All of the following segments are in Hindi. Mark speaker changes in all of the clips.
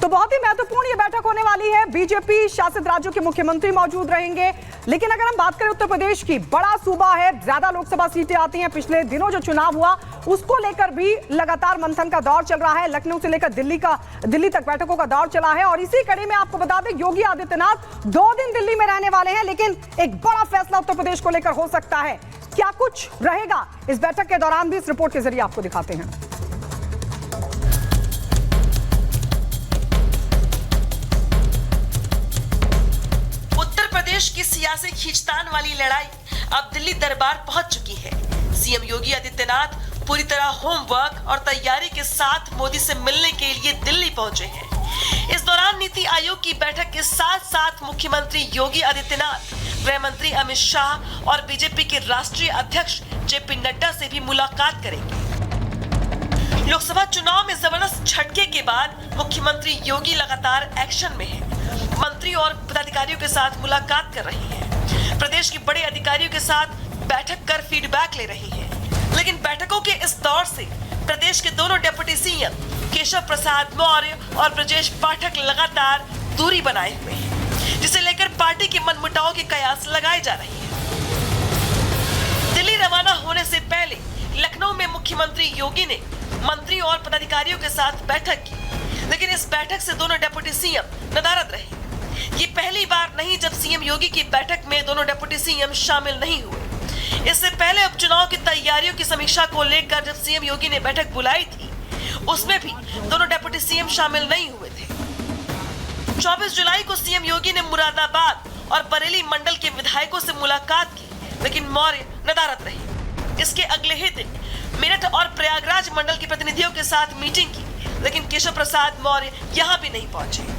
Speaker 1: तो बहुत ही महत्वपूर्ण ये बैठक होने वाली है। बीजेपी शासित राज्यों के मुख्यमंत्री मौजूद रहेंगे। लेकिन अगर हम बात करें उत्तर प्रदेश की, बड़ा सूबा है, ज्यादा लोकसभा सीटें आती हैं। पिछले दिनों जो चुनाव हुआ उसको लेकर भी लगातार मंथन का दौर चल रहा है। लखनऊ से लेकर दिल्ली तक बैठकों का दौर चला है। और इसी कड़ी में आपको बता दें, योगी आदित्यनाथ 2 दिन दिल्ली में रहने वाले हैं। लेकिन एक बड़ा फैसला उत्तर प्रदेश को लेकर हो सकता है। क्या कुछ रहेगा इस बैठक के दौरान भी इस रिपोर्ट के जरिए आपको दिखाते हैं।
Speaker 2: प्रदेश की सियासी खींचतान वाली लड़ाई अब दिल्ली दरबार पहुंच चुकी है। सीएम योगी आदित्यनाथ पूरी तरह होमवर्क और तैयारी के साथ मोदी से मिलने के लिए दिल्ली पहुंचे हैं। इस दौरान नीति आयोग की बैठक के साथ साथ मुख्यमंत्री योगी आदित्यनाथ, गृह मंत्री अमित शाह और बीजेपी के राष्ट्रीय अध्यक्ष जेपी नड्डा से भी मुलाकात करेंगे। लोकसभा चुनाव में जबरदस्त झटके के बाद मुख्यमंत्री योगी लगातार एक्शन में है। मंत्री और पदाधिकारियों के साथ मुलाकात कर रही हैं। प्रदेश के बड़े अधिकारियों के साथ बैठक कर फीडबैक ले रही हैं। लेकिन बैठकों के इस दौर से प्रदेश के दोनों डिप्टी सीएम केशव प्रसाद मौर्य और ब्रजेश पाठक लगातार दूरी बनाए हुए हैं, जिसे लेकर पार्टी के मनमुटाव के कयास लगाए जा रहे हैं। दिल्ली रवाना होने से पहले लखनऊ में मुख्यमंत्री योगी ने मंत्री और पदाधिकारियों के साथ बैठक की। लेकिन इस बैठक से दोनों डिप्टी सीएम नदारद रहे। ये पहली बार नहीं जब सीएम योगी की बैठक में दोनों डिप्टी सीएम शामिल नहीं हुए। इससे पहले उपचुनाव की तैयारियों की समीक्षा को लेकर जब सीएम योगी ने बैठक बुलाई थी, उसमें भी दोनों डिप्टी सीएम शामिल नहीं हुए थे। 24 जुलाई को सीएम योगी ने मुरादाबाद और बरेली मंडल के विधायकों से मुलाकात की, लेकिन मौर्य नदारद रहे। इसके अगले ही दिन मेरठ और प्रयागराज मंडल के प्रतिनिधियों के साथ मीटिंग की, लेकिन केशव प्रसाद मौर्य यहां भी नहीं पहुंचे।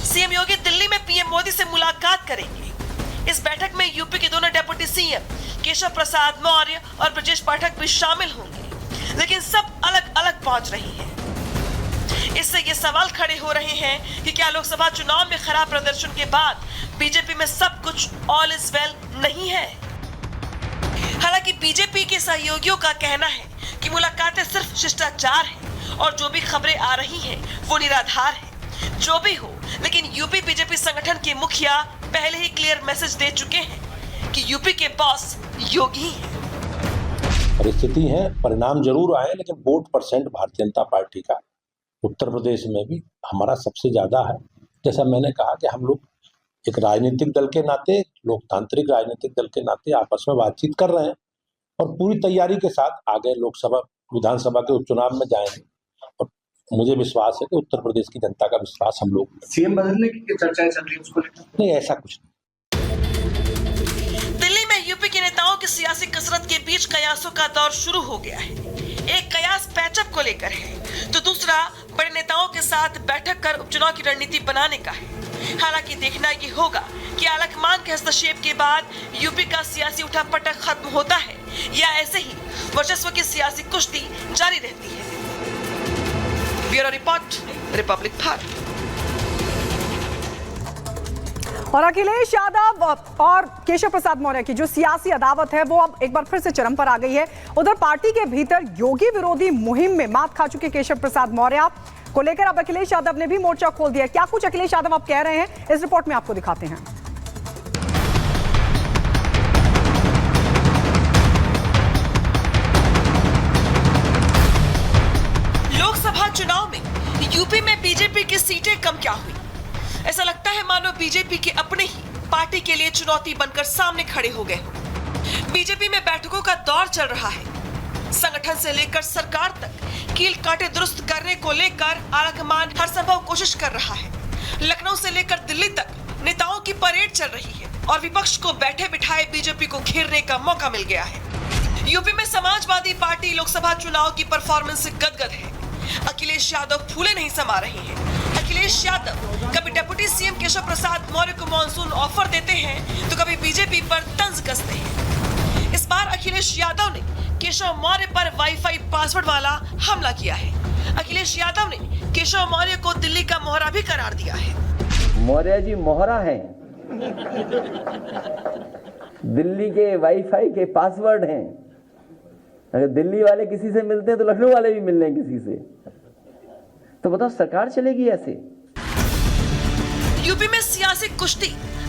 Speaker 2: सीएम योगी दिल्ली में पीएम मोदी से मुलाकात करेंगे। इस बैठक में यूपी के दोनों डिप्टी सीएम केशव प्रसाद मौर्य और ब्रजेश पाठक भी शामिल होंगे, लेकिन सब अलग अलग पहुंच रही हैं। इससे ये सवाल खड़े हो रहे हैं कि क्या लोकसभा चुनाव में खराब प्रदर्शन के बाद बीजेपी में सब कुछ ऑल इज वेल नहीं है। हालांकि बीजेपी के सहयोगियों का कहना है कि मुलाकातें सिर्फ शिष्टाचार है और जो भी खबरें आ रही हैं वो निराधार है। जो भी हो, लेकिन यूपी बीजेपी संगठन के मुखिया पहले ही क्लियर मैसेज दे चुके हैं कि यूपी के बॉस योगी हैं।
Speaker 3: परिस्थिति है, परिणाम जरूर आए, लेकिन vote percent Bharatiya Janata party का उत्तर प्रदेश में भी हमारा सबसे ज्यादा है। जैसा मैंने कहा कि हम लोग एक राजनीतिक दल के नाते, लोकतांत्रिक राजनीतिक दल के नाते आपस में बातचीत कर रहे हैं और पूरी तैयारी के साथ आगे लोकसभा विधानसभा के उपचुनाव में जाएंगे। और मुझे विश्वास है कि उत्तर प्रदेश की जनता का विश्वास हम लोग।
Speaker 4: सीएम बदलने की चर्चाएं चल रही है, उसको लेकर
Speaker 3: नहीं, ऐसा कुछ नहीं।
Speaker 2: दिल्ली में यूपी के नेताओं की सियासी कसरत के बीच कयासों का दौर शुरू हो गया है। एक कयास पैचअप को लेकर है, तो दूसरा बड़े नेताओं के साथ बैठक कर उपचुनाव की रणनीति बनाने का है। हालांकि देखना ये होगा कि आलकमान के हस्तक्षेप के बाद यूपी का सियासी उठापटक खत्म होता है या ऐसे ही वर्चस्व की सियासी कुश्ती जारी रहती है। Bureau report, Republic Bharat.
Speaker 1: और अखिलेश यादव और केशव प्रसाद मौर्य की जो सियासी अदावत है वो अब एक बार फिर से चरम पर आ गई है। उधर पार्टी के भीतर योगी विरोधी मुहिम में मात खा चुके केशव प्रसाद मौर्य को लेकर अब अखिलेश यादव ने भी मोर्चा खोल दिया। क्या कुछ अखिलेश यादव अब कह रहे हैं, इस रिपोर्ट में आपको दिखाते हैं।
Speaker 2: लोकसभा चुनाव में यूपी में बीजेपी की सीटें कम क्या हुई। ऐसा लगता है मानो बीजेपी के अपने ही पार्टी के लिए चुनौती बनकर सामने खड़े हो गए हो। बीजेपी में बैठकों का दौर चल रहा है। संगठन से लेकर सरकार तक कील कांटे दुरुस्त करने को लेकर आलाकमान हर संभव कोशिश कर रहा है। लखनऊ से लेकर दिल्ली तक नेताओं की परेड चल रही है और विपक्ष को बैठे बिठाए बीजेपी को घेरने का मौका मिल गया है। यूपी में समाजवादी पार्टी लोकसभा चुनाव की परफॉर्मेंस से गदगद है। अखिलेश यादव फूले नहीं समा रहे हैं। अखिलेश यादव कभी डिप्टी सीएम केशव प्रसाद मौर्य को मॉनसून ऑफर देते हैं तो कभी बीजेपी पर तंज कसते हैं। इस बार अखिलेश यादव ने केशव मौर्य पर वाईफाई पासवर्ड वाला हमला किया है। अखिलेश यादव ने केशव मौर्य को दिल्ली का मोहरा भी करार दिया है।
Speaker 5: मौर्य जी मोहरा हैं, दिल्ली के वाईफाई के पासवर्ड हैं। अगर दिल्ली वाले किसी से मिलते हैं तो लखनऊ वाले भी मिल रहे हैं किसी से। तो बताओ सरकार चलेगी ऐसे?
Speaker 2: यूपी में सियासी कुश्ती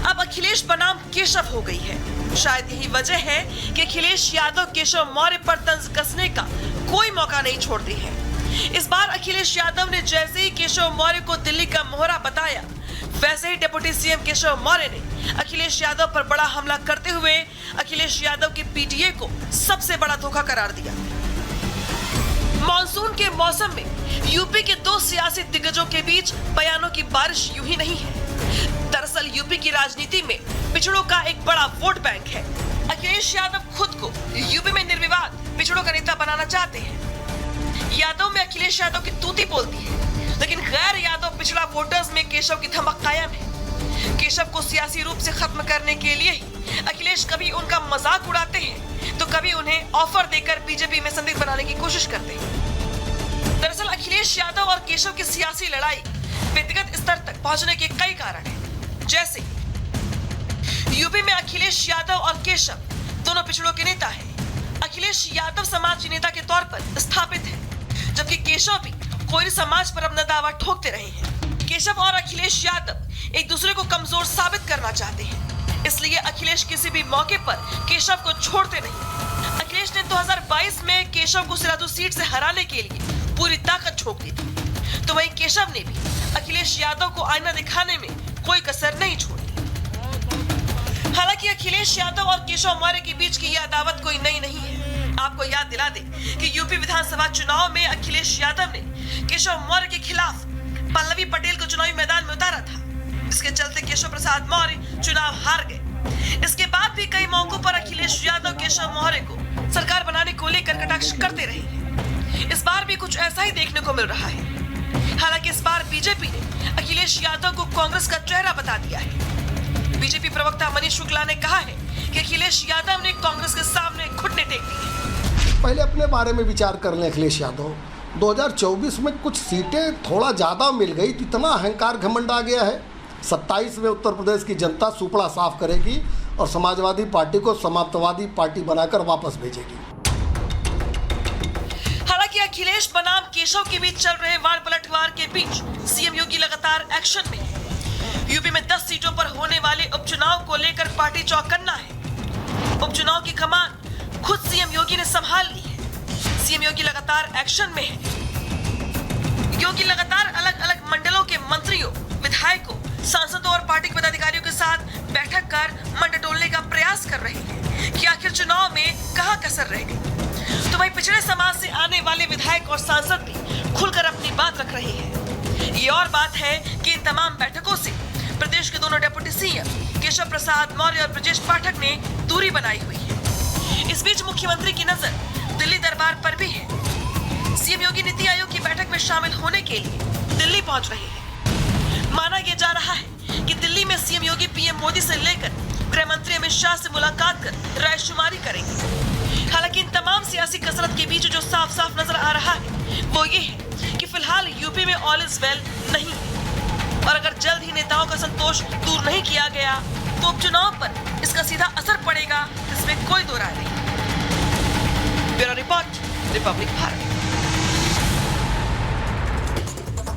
Speaker 2: अब अखिलेश बनाम केशव हो गई है। शायद यही वजह है कि अखिलेश यादव केशव मौर्य पर तंज कसने का कोई मौका नहीं छोड़ते हैं। इस बार अखिलेश यादव ने जैसे ही केशव मौर्य को दिल्ली का मोहरा बताया, वैसे ही डिप्टी सीएम केशव मौर्य ने अखिलेश यादव पर बड़ा हमला करते हुए अखिलेश यादव की पीटीए को सबसे बड़ा धोखा करार दिया। मॉनसून के मौसम में यूपी के दो सियासी दिग्गजों के बीच बयानों की बारिश यूं ही नहीं है। दरअसल यूपी की राजनीति में पिछड़ों का एक बड़ा वोट बैंक है। अखिलेश यादव खुद को यूपी में निर्विवाद पिछड़ों का नेता बनाना चाहते हैं। यादव में अखिलेश यादव की तूती बोलती है, लेकिन गैर यादव पिछड़ा वोटर्स में केशव की धमक कायम है। केशव को सियासी रूप से खत्म करने के लिए ही अखिलेश कभी उनका मजाक उड़ाते हैं तो कभी उन्हें ऑफर देकर बीजेपी में संदिग्ध बनाने की कोशिश करते हैं। दरअसल अखिलेश यादव और केशव की सियासी लड़ाई व्यक्तिगत स्तर तक पहुंचने के कई कारण हैं। जैसे यूपी में अखिलेश यादव और केशव दोनों पिछड़ों के नेता हैं। अखिलेश यादव समाज नेता के तौर पर स्थापित है, जबकि केशव भी कोई समाज पर अपना दावा ठोकते रहे हैं। केशव और अखिलेश यादव एक दूसरे को कमजोर साबित करना चाहते हैं, इसलिए अखिलेश किसी भी मौके पर केशव को छोड़ते नहीं। अखिलेश ने 2022 में केशव को सिरादू सीट से हराने के लिए पूरी ताकत झोंक दी थी, तो वहीं केशव ने भी अखिलेश यादव को आईना दिखाने में कोई कसर नहीं छोड़ी। हालांकि अखिलेश यादव और केशव मौर्य के बीच की यह अदावत कोई नई नहीं है। आपको याद दिला दे कि यूपी विधानसभा चुनाव में अखिलेश यादव ने केशव मौर्य के खिलाफ पल्लवी पटेल को चुनावी मैदान में उतारा था, जिसके चलते केशव प्रसाद मौर्य चुनाव हार गए। इसके बाद भी कई मौकों पर अखिलेश यादव केशव मौर्य को सरकार बनाने को लेकर कटाक्ष करते रहे हैं। इस बार भी कुछ ऐसा ही देखने को मिल रहा है। हालांकि इस बार बीजेपी ने अखिलेश यादव को कांग्रेस का चेहरा बता दिया है। बीजेपी प्रवक्ता मनीष शुक्ला ने कहा है कि अखिलेश यादव ने कांग्रेस के सामने घुटने टेक दिए।
Speaker 6: पहले अपने बारे में विचार कर लें अखिलेश यादव। 2024 में कुछ सीटें थोड़ा ज़्यादा मिल गई तो इतना अहंकार घमंड आ गया है। 27 में उत्तर प्रदेश की जनता सुपड़ा साफ करेगी और समाजवादी पार्टी को समाप्तवादी पार्टी बनाकर वापस भेजेगी।
Speaker 2: हालांकि अखिलेश बनाम केशव के बीच चल रहे वार पलटवार के बीच सीएम योगी लगातार एक्शन में है। यूपी में 10 सीटों पर होने वाले उपचुनाव को लेकर पार्टी चौकन्ना है। उपचुनाव की कमान खुद सीएम योगी ने संभाल ली है। सीएम योगी लगातार एक्शन में है। योगी लगातार अलग अलग मंडलों के मंत्रियों, विधायकों, सांसदों और पार्टी के पदाधिकारियों के साथ बैठक कर मन टटोलने का प्रयास कर रहे हैं कि आखिर चुनाव में कहां कसर रह गई। तो वही पिछड़े समाज से आने वाले विधायक और सांसद भी खुलकर अपनी बात रख रहे हैं। ये और बात है कि इन तमाम बैठकों से प्रदेश के दोनों डिप्टी सीएम केशव प्रसाद मौर्य और ब्रजेश पाठक ने दूरी बनाई हुई है। इस बीच मुख्यमंत्री की नजर दिल्ली दरबार पर भी है। सीएम योगी नीति आयोग की बैठक में शामिल होने के लिए दिल्ली पहुंच रहे हैं। माना यह जा रहा है कि दिल्ली में सीएम योगी पीएम मोदी से लेकर गृह मंत्री अमित शाह से मुलाकात कर रायशुमारी करेंगे। हालांकि इन तमाम सियासी कसरत के बीच जो साफ साफ नजर आ रहा है वो ये है कि फिलहाल यूपी में ऑल इज वेल नहीं है, और अगर जल्द ही नेताओं का संतोष दूर नहीं किया गया तो उपचुनाव पर इसका सीधा असर पड़ेगा, इसमें कोई दो राय नहीं। Bureau report, Republic Bharat.